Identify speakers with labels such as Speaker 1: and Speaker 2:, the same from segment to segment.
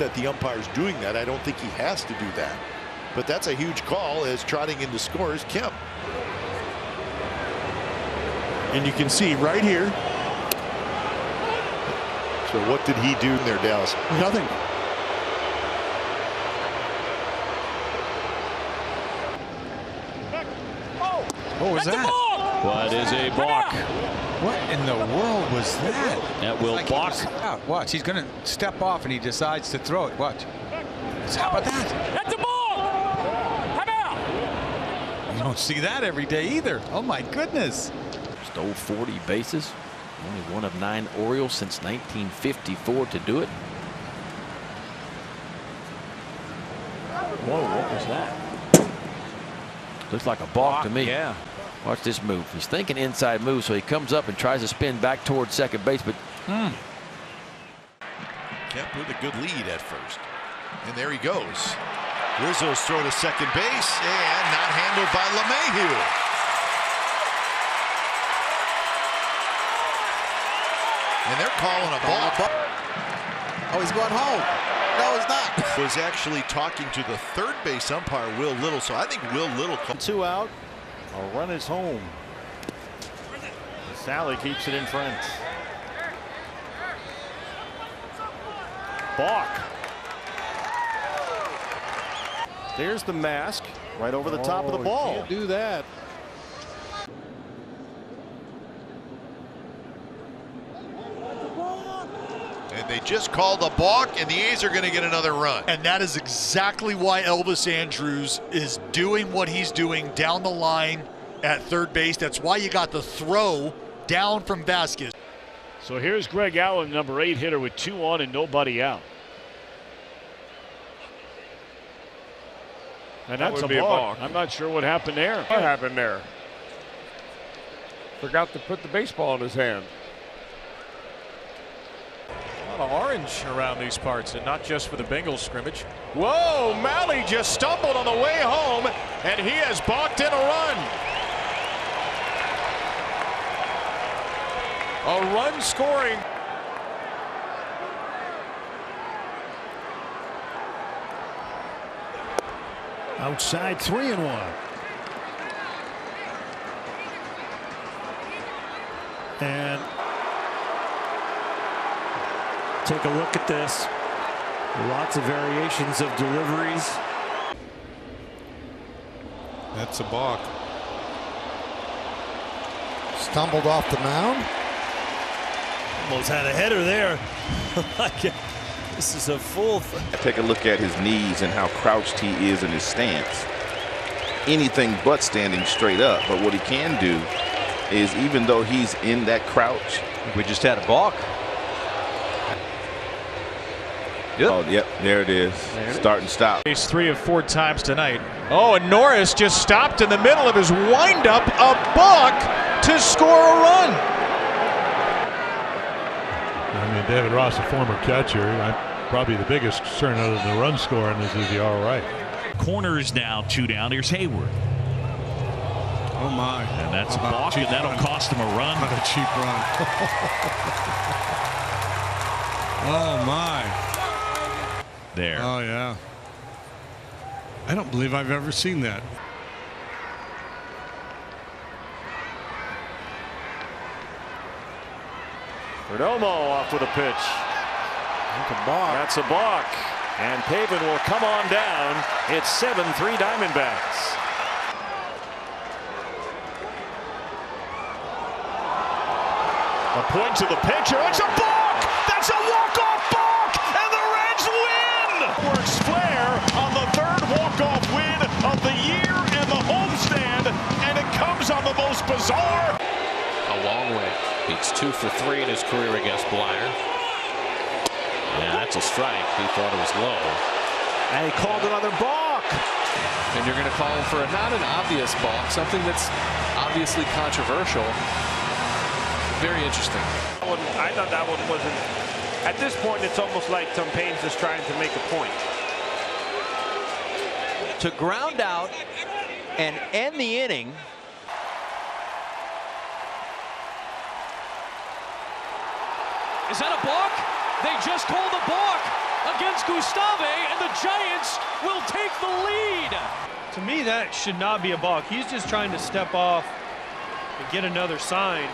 Speaker 1: that the umpire's doing that. I don't think he has to do that. But that's a huge call as trotting into scores Kemp. And you can see right here. So what did he do there, Dallas?
Speaker 2: Nothing.
Speaker 3: What was that?
Speaker 4: What is a balk?
Speaker 3: What in the world was that?
Speaker 4: That will balk.
Speaker 3: Watch, he's going to step off and he decides to throw it. Watch. How about that?
Speaker 5: That's a ball! How about?
Speaker 3: You don't see that every day either. Oh my goodness.
Speaker 4: Stole 40 bases. Only one of 9 Orioles since 1954 to do it. Whoa, what was that? Looks like a balk to me.
Speaker 3: Yeah.
Speaker 4: Watch this move. He's thinking inside move, so he comes up and tries to spin back towards second base, but
Speaker 1: Kemp with a good lead at first. And there he goes. Rizzo's throw to second base and not handled by LeMahieu. And they're calling a balk.
Speaker 2: Oh, he's going home. No, he's not.
Speaker 1: Was actually talking to the third base umpire, Will Little. So I think Will Little.
Speaker 6: 2 out. A run is home. Sally keeps it in front. Balk. There's the mask right over the top of the ball.
Speaker 2: Can't do that.
Speaker 1: And they just called a balk, and the A's are going to get another run.
Speaker 7: And that is exactly why Elvis Andrus is doing what he's doing down the line at third base. That's why you got the throw down from Vasquez.
Speaker 5: So here's Greg Allen, number 8 hitter with 2 on and nobody out. And that's a balk. I'm not sure what happened there.
Speaker 8: What happened there? Forgot to put the baseball in his hand.
Speaker 9: A lot of orange around these parts, and not just for the Bengals scrimmage. Whoa, Malley just stumbled on the way home, and he has balked in a run. A run scoring.
Speaker 6: Outside 3-1. And take a look at this. Lots of variations of deliveries.
Speaker 2: That's a balk. Stumbled off the mound.
Speaker 6: Almost had a header there. This is a full.
Speaker 10: Take a look at his knees and how crouched he is in his stance. Anything but standing straight up. But what he can do is, even though he's in that crouch.
Speaker 3: We just had a balk.
Speaker 10: Yep. Oh, yep, there it is. Start and stop.
Speaker 9: He's 3 of 4 times tonight. Oh, and Norris just stopped in the middle of his windup, a balk to score a run.
Speaker 11: I mean, David Ross, a former catcher, probably the biggest concern other than the run scoring is he all right?
Speaker 12: Corners now 2 down. Here's Hayward.
Speaker 2: Oh my!
Speaker 12: And that's a balk, and that'll cost him a run.
Speaker 2: What a cheap run! Oh my!
Speaker 12: There.
Speaker 2: Oh yeah. I don't believe I've ever seen that.
Speaker 5: Perdomo off with a pitch. That's a balk. And Pavin will come on down. It's 7-3 Diamondbacks. A point to the pitcher. It's a balk. That's a walk-off balk, and the Reds win. Works Flair on the 3rd walk-off win of the year in the homestand, and it comes on the most bizarre.
Speaker 13: A long way. He's 2 for 3 in his career against Blyer. Yeah, that's a strike. He thought it was low.
Speaker 6: And he called another balk.
Speaker 13: And you're going to call him for not an obvious balk, something that's obviously controversial. Very interesting.
Speaker 8: I thought that one wasn't. At this point, it's almost like Tom Payne's just trying to make a point.
Speaker 3: To ground out and end the inning.
Speaker 5: Is that a balk? They just called a balk.
Speaker 14: against Gustave, and the Giants will take the lead.
Speaker 6: To me, that should not be a balk. He's just trying to step off and get another sign.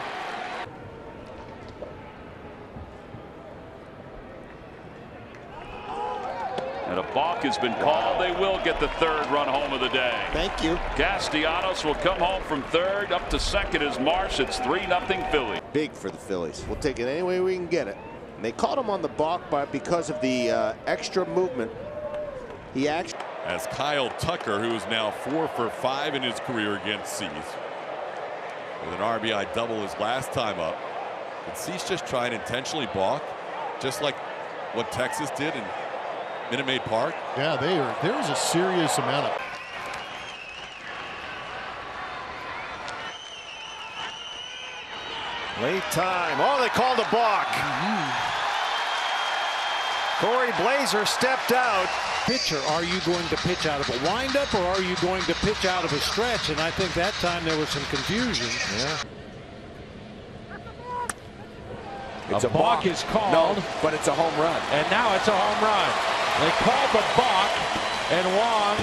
Speaker 5: And a balk has been called. They will get the third run home of the day.
Speaker 15: Thank you.
Speaker 5: Castellanos will come home from third. Up to second is Marsh. It's 3-0 Philly.
Speaker 15: Big for the Phillies. We'll take it any way we can get it. And they caught him on the balk because of the extra movement. He actually.
Speaker 16: As Kyle Tucker, who is now 4 for 5 in his career against Cease, with an RBI double his last time up. Did Cease just try and intentionally balk, just like what Texas did in Minute Maid Park?
Speaker 17: Yeah, there was a serious amount of.
Speaker 18: Late time. Oh, they called a balk. Corey Blazer stepped out.
Speaker 19: Pitcher, are you going to pitch out of a windup or are you going to pitch out of a stretch? And I think that time there was some confusion.
Speaker 18: Yeah.
Speaker 19: It's a balk is called.
Speaker 15: No, but it's a home run.
Speaker 19: And now it's a home run. They called the balk, and Wong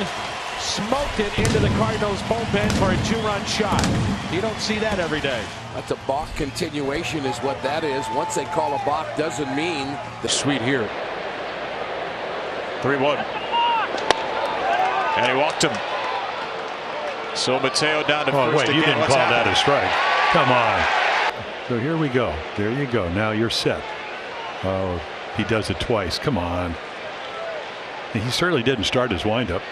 Speaker 19: smoked it into the Cardinals bullpen for a 2-run shot. You don't see that every day.
Speaker 20: That's a balk continuation is what that is. Once they call a balk doesn't mean the
Speaker 19: sweet here.
Speaker 9: 3-1. And he walked him. So Mateo down to first
Speaker 11: wait,
Speaker 9: again.
Speaker 11: you didn't
Speaker 9: What's
Speaker 11: call
Speaker 9: happening?
Speaker 11: that a strike. Come on. So here we go. There you go. Now you're set. Oh, he does it twice. Come on. He certainly didn't start his windup.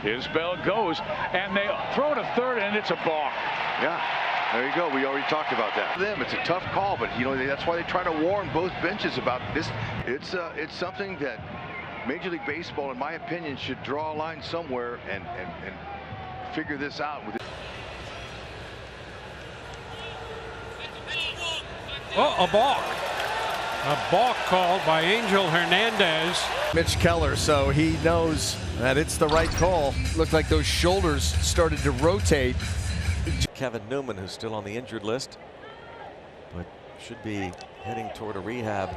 Speaker 5: His bell goes, and they throw to third, and it's a balk.
Speaker 21: Yeah, there you go. We already talked about that. For them, it's a tough call, but you know that's why they try to warn both benches about this. It's something that Major League Baseball, in my opinion, should draw a line somewhere and figure this out. With
Speaker 19: Oh, a balk. A balk called by Angel Hernandez.
Speaker 18: Mitch Keller, so he knows that it's the right call. Looked like those shoulders started to rotate.
Speaker 22: Kevin Newman, who's still on the injured list, but should be heading toward a rehab.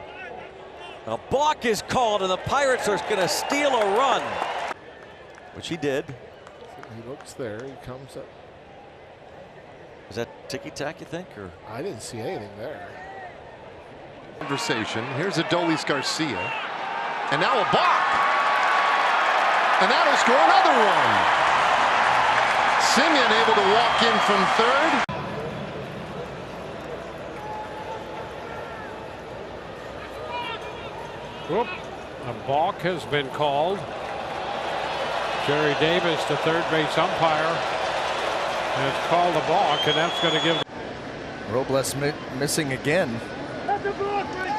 Speaker 22: A balk is called, and the Pirates are going to steal a run, which he did.
Speaker 17: He looks there. He comes up.
Speaker 22: Is that ticky-tack, you think? Or
Speaker 17: I didn't see anything there. Conversation. Here's Adolis Garcia. And now a balk. And that'll score another run. Simeon able to walk in from third.
Speaker 19: Whoop. A balk has been called. Jerry Davis, the third base umpire, has called a balk, and that's going to give.
Speaker 18: Robles missing again.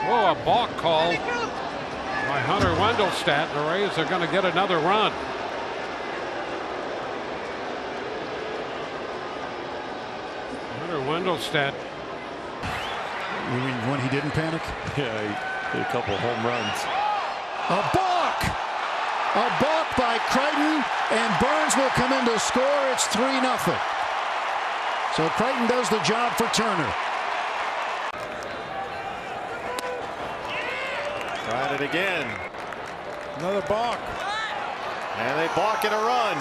Speaker 19: Oh, a balk call by Hunter Wendelstedt. The Rays are going to get another run. Hunter Wendelstedt.
Speaker 17: You mean when he didn't panic?
Speaker 12: Yeah, he hit a couple home runs.
Speaker 17: A balk! A balk by Crichton, and Burns will come in to score. It's 3-0. So Crichton does the job for Turner.
Speaker 18: Tried it again. Another balk. And they balk in a run.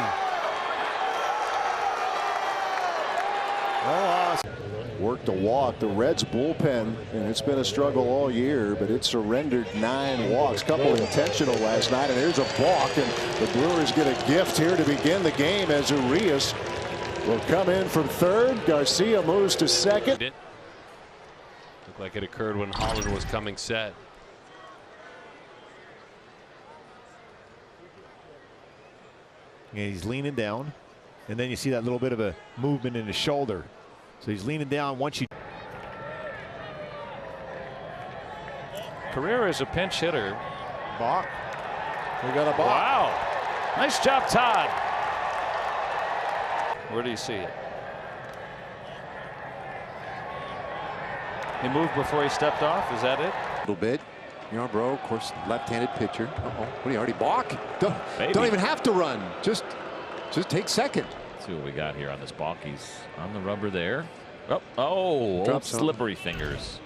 Speaker 23: Worked a walk. The Reds bullpen, and it's been a struggle all year, but it surrendered 9 walks, couple intentional last night, and here's a balk, and the Brewers get a gift here to begin the game as Urias will come in from third. Garcia moves to second.
Speaker 24: Looked like it occurred when Holland was coming set.
Speaker 25: And he's leaning down, and then you see that little bit of a movement in his shoulder. So he's leaning down. Once you.
Speaker 9: Carrera is a pinch hitter.
Speaker 25: Balk. We got a balk.
Speaker 9: Wow. Nice job, Todd. Where do you see it? He moved before he stepped off. Is that it?
Speaker 23: A little bit. Yarbrough, of course, left-handed pitcher. Uh-oh. What do you already balk?
Speaker 12: Maybe.
Speaker 23: Don't even have to run. Just take second.
Speaker 12: Let's see what we got here on this balk. He's on the rubber there. Oh, old slippery fingers.